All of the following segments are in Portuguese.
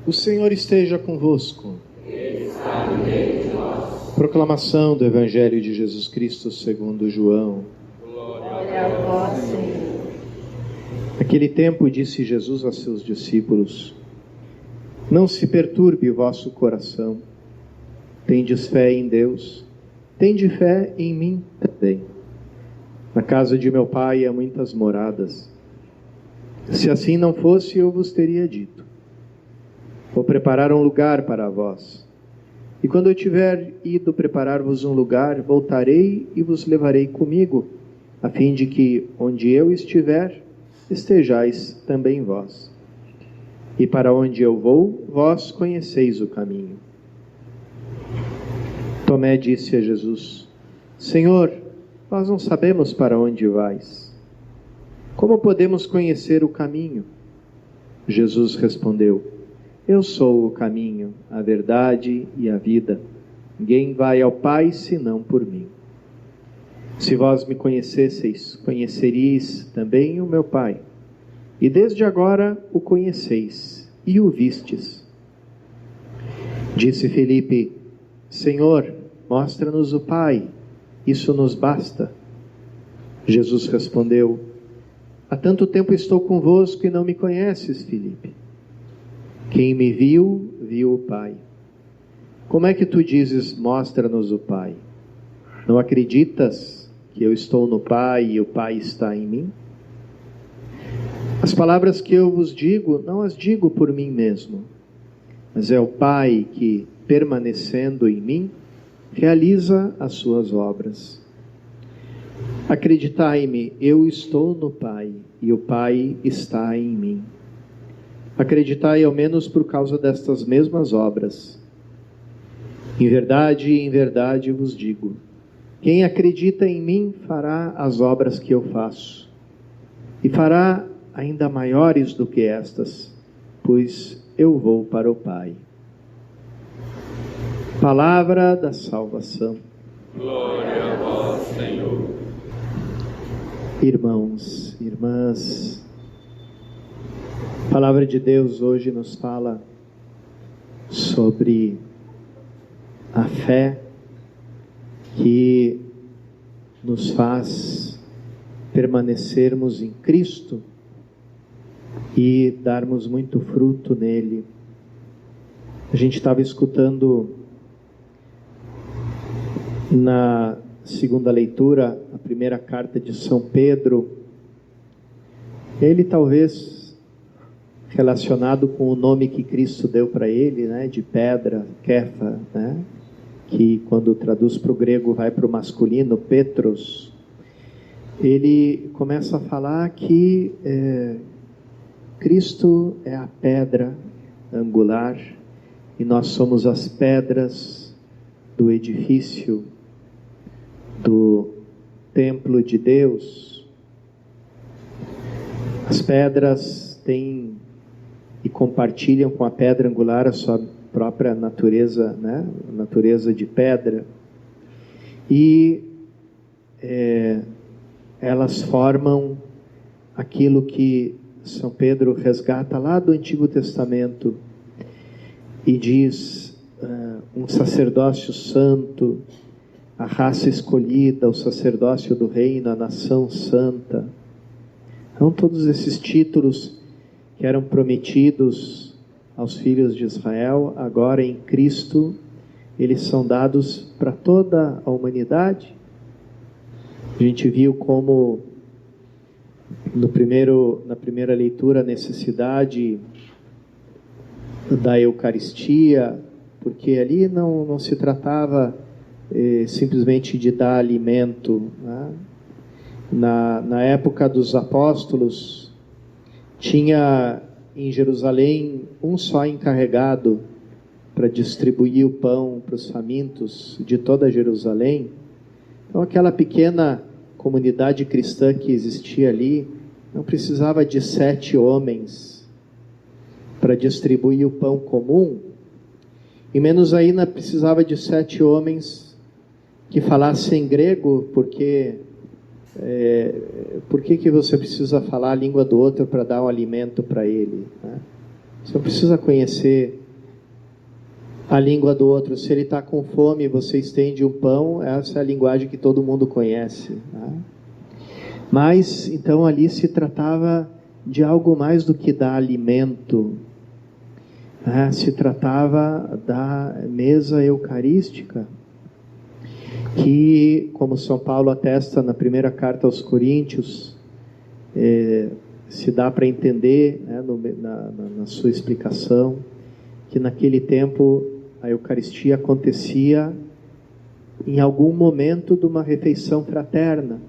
O Senhor esteja convosco. Ele está no meio de nós. Proclamação do Evangelho de Jesus Cristo segundo João. Glória a vós, Senhor. Naquele tempo disse Jesus a seus discípulos: Não se perturbe o vosso coração. Tendes fé em Deus, tende fé em mim também. Na casa de meu Pai há muitas moradas. Se assim não fosse, eu vos teria dito: Vou preparar um lugar para vós. E quando eu tiver ido preparar-vos um lugar, voltarei e vos levarei comigo, a fim de que, onde eu estiver, estejais também vós. E para onde eu vou, vós conheceis o caminho. Tomé disse a Jesus: Senhor, nós não sabemos para onde vais. Como podemos conhecer o caminho? Jesus respondeu: Eu sou o caminho, a verdade e a vida. Ninguém vai ao Pai senão por mim. Se vós me conhecesseis, conheceríeis também o meu Pai. E desde agora o conheceis e o vistes. Disse Filipe: Senhor, mostra-nos o Pai, isso nos basta. Jesus respondeu: Há tanto tempo estou convosco e não me conheces, Filipe. Quem me viu, viu o Pai. Como é que tu dizes, mostra-nos o Pai? Não acreditas que eu estou no Pai e o Pai está em mim? As palavras que eu vos digo, não as digo por mim mesmo, mas é o Pai que, permanecendo em mim, realiza as suas obras. Acreditai-me, eu estou no Pai e o Pai está em mim. Acreditai ao menos por causa destas mesmas obras. Em verdade vos digo, quem acredita em mim fará as obras que eu faço, e fará ainda maiores do que estas, pois eu vou para o Pai. Palavra da salvação. Glória a vós, Senhor. Irmãos, irmãs, a palavra de Deus hoje nos fala sobre a fé que nos faz permanecermos em Cristo e darmos muito fruto nele. A gente estava escutando na segunda leitura a primeira carta de São Pedro. Ele talvez relacionado com o nome que Cristo deu para ele, né, de pedra, Kefa, né, que quando traduz para o grego vai para o masculino, Petros. Ele começa a falar que Cristo é a pedra angular e nós somos as pedras do edifício do templo de Deus. As pedras têm e compartilham com a pedra angular a sua própria natureza, né? Natureza de pedra. E elas formam aquilo que São Pedro resgata lá do Antigo Testamento e diz um sacerdócio santo, a raça escolhida, o sacerdócio do reino, a nação santa. Então todos esses títulos que eram prometidos aos filhos de Israel, agora em Cristo, eles são dados para toda a humanidade. A gente viu como na primeira leitura a necessidade da Eucaristia, porque ali não se tratava simplesmente de dar alimento, né? Na época dos apóstolos, tinha em Jerusalém um só encarregado para distribuir o pão para os famintos de toda Jerusalém. Então aquela pequena comunidade cristã que existia ali não precisava de 7 homens para distribuir o pão comum, e menos ainda precisava de 7 homens que falassem grego, porque por que você precisa falar a língua do outro para dar um alimento para ele, né? Você não precisa conhecer a língua do outro. Se ele está com fome e você estende um pão, essa é a linguagem que todo mundo conhece, tá? Mas, então, ali se tratava de algo mais do que dar alimento, né? Se tratava da mesa eucarística, que, como São Paulo atesta na primeira carta aos Coríntios, se dá para entender, né, na sua explicação, que naquele tempo a Eucaristia acontecia em algum momento de uma refeição fraterna.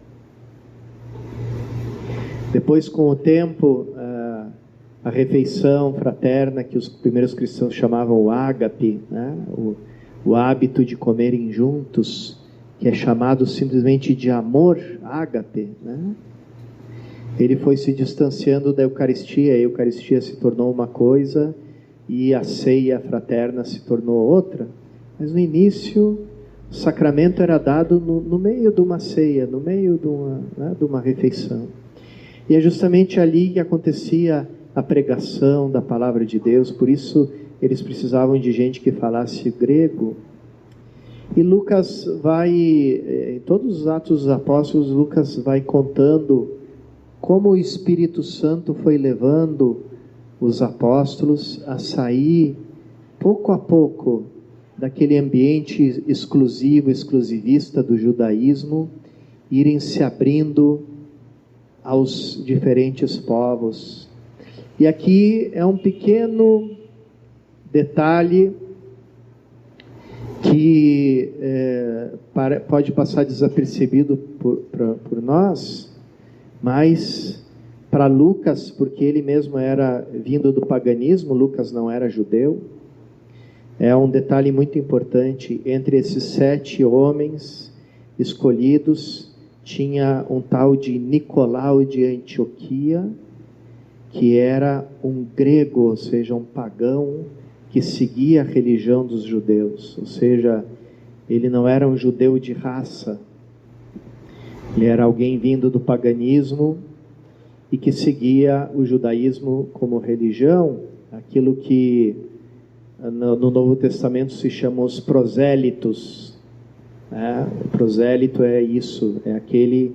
Depois, com o tempo, a refeição fraterna, que os primeiros cristãos chamavam o ágape, né, o hábito de comerem juntos, que é chamado simplesmente de amor, ágape, né? Ele foi se distanciando da Eucaristia, a Eucaristia se tornou uma coisa e a ceia fraterna se tornou outra. Mas no início, o sacramento era dado no meio de uma ceia, no meio de uma refeição. E é justamente ali que acontecia a pregação da palavra de Deus, por isso eles precisavam de gente que falasse grego. E Lucas vai, em todos os Atos dos Apóstolos, Lucas vai contando como o Espírito Santo foi levando os apóstolos a sair, pouco a pouco, daquele ambiente exclusivista do judaísmo, irem se abrindo aos diferentes povos. E aqui é um pequeno detalhe que pode passar desapercebido por nós, mas para Lucas, porque ele mesmo era vindo do paganismo, Lucas não era judeu, é um detalhe muito importante. Entre esses 7 homens escolhidos, tinha um tal de Nicolau de Antioquia, que era um grego, ou seja, um pagão, que seguia a religião dos judeus, ou seja, ele não era um judeu de raça, ele era alguém vindo do paganismo e que seguia o judaísmo como religião, aquilo que no Novo Testamento se chama os prosélitos, né? O prosélito é isso, é aquele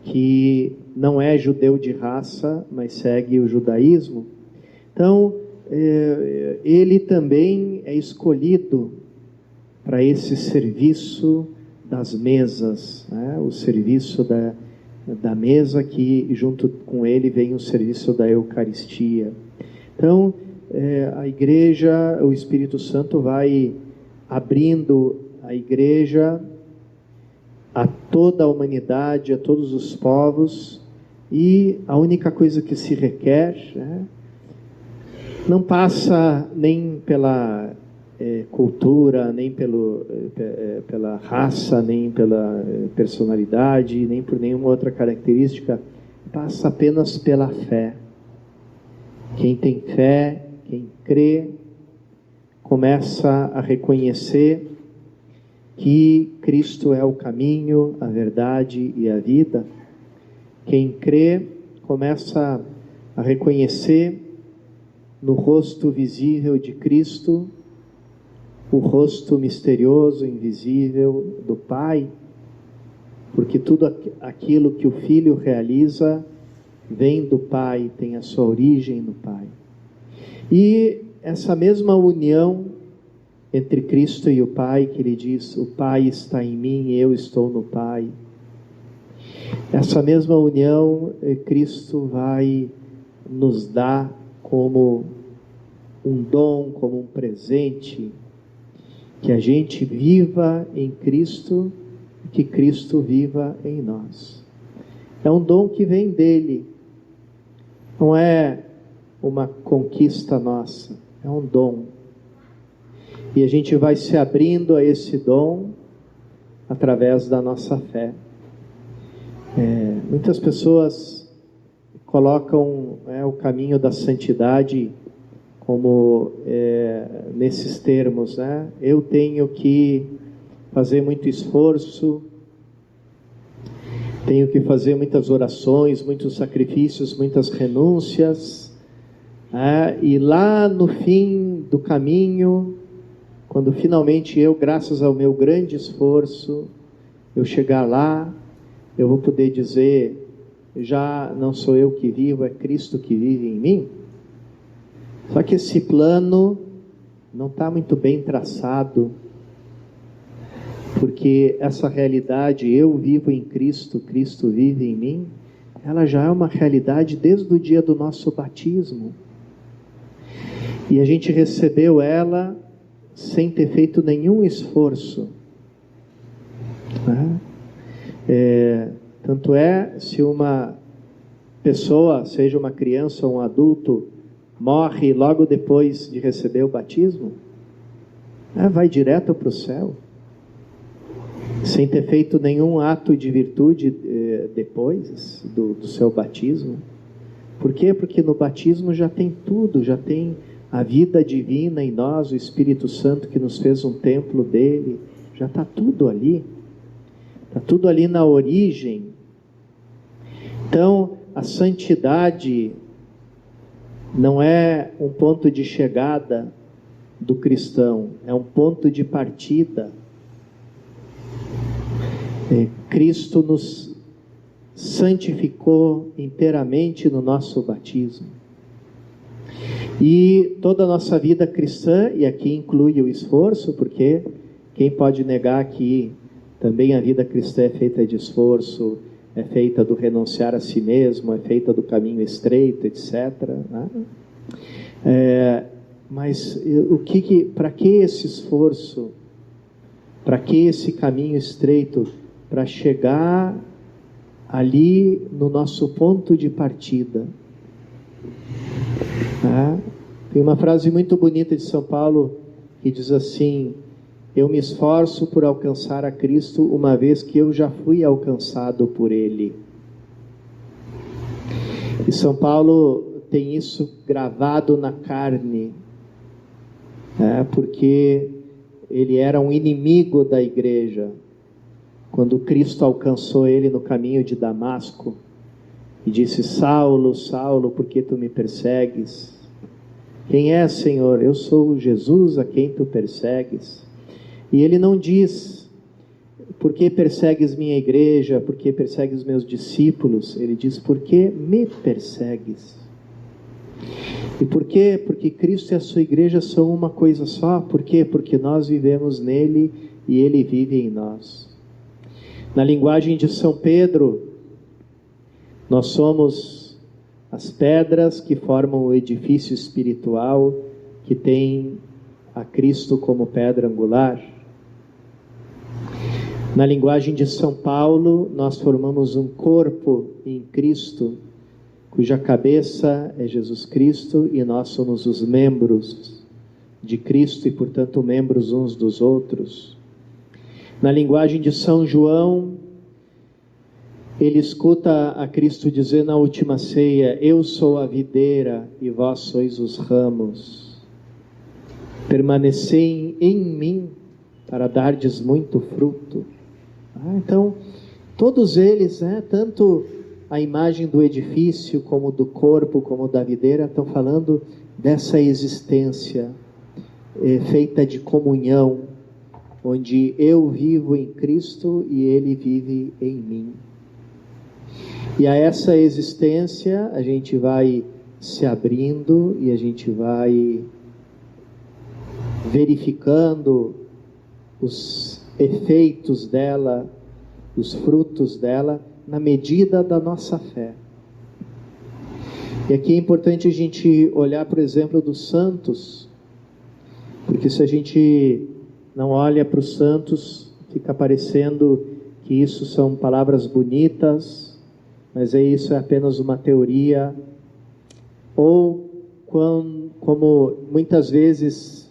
que não é judeu de raça, mas segue o judaísmo. Então, ele também é escolhido para esse serviço das mesas, né? O serviço da mesa, que junto com ele vem o serviço da Eucaristia. Então, a igreja, o Espírito Santo vai abrindo a igreja a toda a humanidade, a todos os povos, e a única coisa que se requer, né, não passa nem pela cultura, nem pela raça, nem pela personalidade, nem por nenhuma outra característica, passa apenas pela fé. Quem tem fé, quem crê, começa a reconhecer que Cristo é o caminho, a verdade e a vida. Quem crê começa a reconhecer no rosto visível de Cristo o rosto misterioso, invisível do Pai, porque tudo aquilo que o Filho realiza vem do Pai, tem a sua origem no Pai. E essa mesma união entre Cristo e o Pai, que ele diz, o Pai está em mim e eu estou no Pai. Essa mesma união, Cristo vai nos dar como um dom, como um presente, que a gente viva em Cristo, que Cristo viva em nós. É um dom que vem dele, não é uma conquista nossa, é um dom. E a gente vai se abrindo a esse dom através da nossa fé. Muitas pessoas colocam o caminho da santidade como nesses termos, né? Eu tenho que fazer muito esforço, tenho que fazer muitas orações, muitos sacrifícios, muitas renúncias, E lá no fim do caminho, quando finalmente eu, graças ao meu grande esforço, eu chegar lá, eu vou poder dizer, já não sou eu que vivo, é Cristo que vive em mim. Só que esse plano não está muito bem traçado, porque essa realidade, eu vivo em Cristo, Cristo vive em mim, ela já é uma realidade desde o dia do nosso batismo. E a gente recebeu ela sem ter feito nenhum esforço. Tanto é, se uma pessoa, seja uma criança ou um adulto, morre logo depois de receber o batismo, vai direto para o céu, sem ter feito nenhum ato de virtude depois do seu batismo. Por quê? Porque no batismo já tem tudo, já tem a vida divina em nós, o Espírito Santo que nos fez um templo dele, já está tudo ali. Está tudo ali na origem. Então, a santidade não é um ponto de chegada do cristão, é um ponto de partida. Cristo nos santificou inteiramente no nosso batismo. E toda a nossa vida cristã, e aqui inclui o esforço, porque quem pode negar que também a vida cristã é feita de esforço, é feita do renunciar a si mesmo, é feita do caminho estreito, etc. Mas para que esse esforço? Para que esse caminho estreito? Para chegar ali no nosso ponto de partida. Tem uma frase muito bonita de São Paulo que diz assim: eu me esforço por alcançar a Cristo, uma vez que eu já fui alcançado por Ele. E São Paulo tem isso gravado na carne, porque ele era um inimigo da igreja. Quando Cristo alcançou ele no caminho de Damasco e disse: Saulo, Saulo, por que tu me persegues? Quem é, Senhor? Eu sou Jesus a quem tu persegues. E ele não diz: por que persegues minha igreja? Por que persegues meus discípulos? Ele diz: por que me persegues? E por quê? Porque Cristo e a sua igreja são uma coisa só. Por quê? Porque nós vivemos nele e ele vive em nós. Na linguagem de São Pedro, nós somos as pedras que formam o edifício espiritual que tem a Cristo como pedra angular. Na linguagem de São Paulo, nós formamos um corpo em Cristo, cuja cabeça é Jesus Cristo, e nós somos os membros de Cristo e, portanto, membros uns dos outros. Na linguagem de São João, ele escuta a Cristo dizer na última ceia: eu sou a videira e vós sois os ramos. Permanecei em mim para dardes muito fruto. Então, todos eles, tanto a imagem do edifício, como do corpo, como da videira, estão falando dessa existência feita de comunhão, onde eu vivo em Cristo e Ele vive em mim. E a essa existência a gente vai se abrindo e a gente vai verificando os efeitos dela, os frutos dela, na medida da nossa fé. E aqui é importante a gente olhar, por exemplo, dos santos, porque se a gente não olha para os santos, fica parecendo que isso são palavras bonitas, mas isso é apenas uma teoria, ou como muitas vezes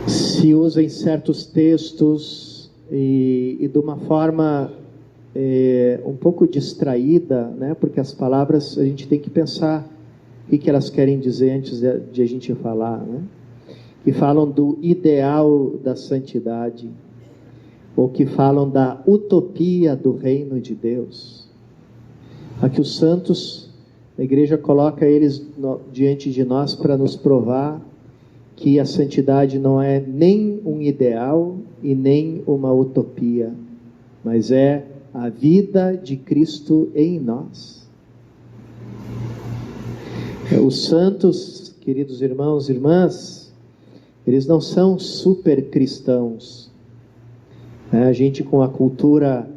se usa em certos textos e de uma forma um pouco distraída, né? Porque as palavras a gente tem que pensar o que elas querem dizer antes de a gente falar, né? Que falam do ideal da santidade, ou que falam da utopia do reino de Deus. Aqui os santos A igreja coloca eles diante de nós para nos provar que a santidade não é nem um ideal e nem uma utopia, mas é a vida de Cristo em nós. Os santos, queridos irmãos e irmãs, eles não são super cristãos. A gente, com a cultura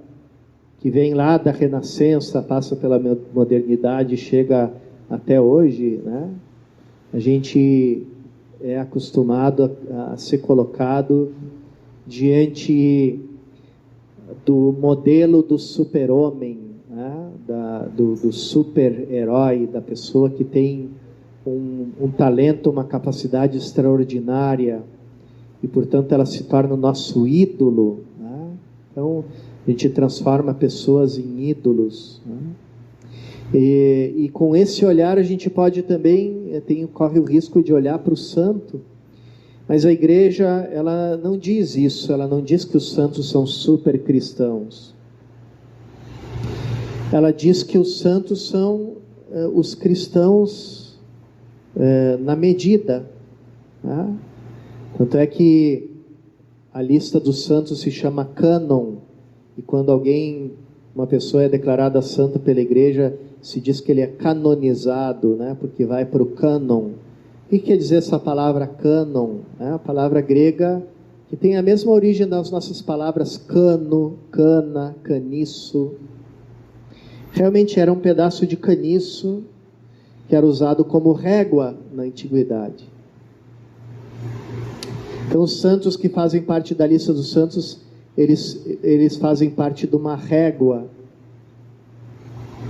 que vem lá da Renascença, passa pela modernidade, chega até hoje, né? A gente é acostumado a ser colocado diante do modelo do super-homem, né? do super-herói, da pessoa que tem um talento, uma capacidade extraordinária, e portanto ela se torna o nosso ídolo, né? Então a gente transforma pessoas em ídolos, né? E com esse olhar a gente pode também, corre o risco de olhar para o santo, mas a igreja, ela não diz isso, ela não diz que os santos são super cristãos. Ela diz que os santos são os cristãos na medida, né? Tanto é que a lista dos santos se chama cânon, e quando uma pessoa é declarada santa pela igreja, se diz que ele é canonizado, né? Porque vai para o cânon. O que quer dizer essa palavra cânon? É a palavra grega que tem a mesma origem das nossas palavras cano, cana, caniço. Realmente era um pedaço de caniço que era usado como régua na antiguidade. Então os santos que fazem parte da lista dos santos, eles fazem parte de uma régua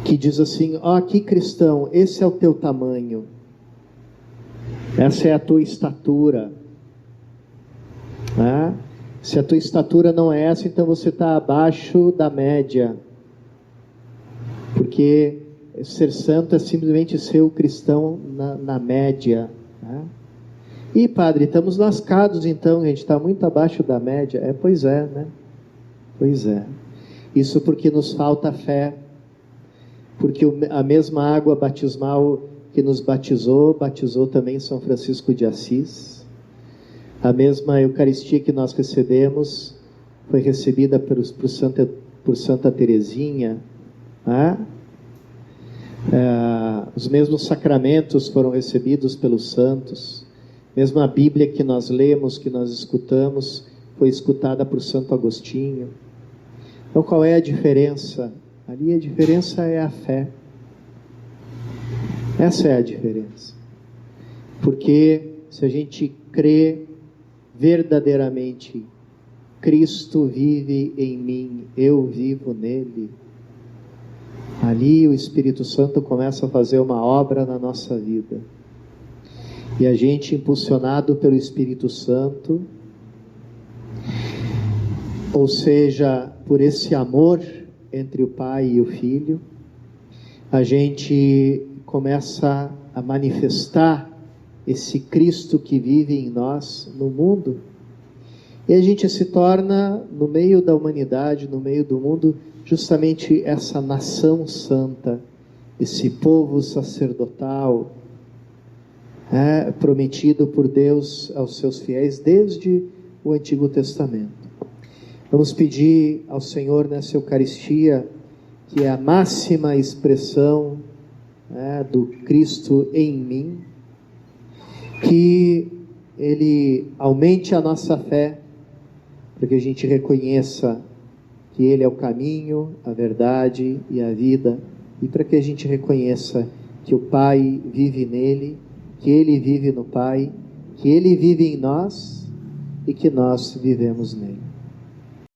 que diz assim: ó, aqui cristão, esse é o teu tamanho, essa é a tua estatura, né? Se a tua estatura não é essa, então você está abaixo da média, porque ser santo é simplesmente ser o cristão na média, né? E padre, estamos lascados então, a gente está muito abaixo da média. Pois é, né? Pois é. Isso porque nos falta fé, porque a mesma água batismal que nos batizou também São Francisco de Assis. A mesma Eucaristia que nós recebemos foi recebida por Santa Teresinha, né? Os mesmos sacramentos foram recebidos pelos santos. Mesmo a Bíblia que nós lemos, que nós escutamos, foi escutada por Santo Agostinho. Então qual é a diferença? Ali a diferença é a fé. Essa é a diferença. Porque se a gente crê verdadeiramente, Cristo vive em mim, eu vivo nele, ali o Espírito Santo começa a fazer uma obra na nossa vida. E a gente, impulsionado pelo Espírito Santo, ou seja, por esse amor entre o Pai e o Filho, a gente começa a manifestar esse Cristo que vive em nós no mundo, e a gente se torna, no meio da humanidade, no meio do mundo, justamente essa nação santa, esse povo sacerdotal, prometido por Deus aos seus fiéis desde o Antigo Testamento. Vamos pedir ao Senhor nessa Eucaristia, que é a máxima expressão do Cristo em mim, que Ele aumente a nossa fé, para que a gente reconheça que Ele é o caminho, a verdade e a vida, e para que a gente reconheça que o Pai vive nele, que Ele vive no Pai, que Ele vive em nós e que nós vivemos nele.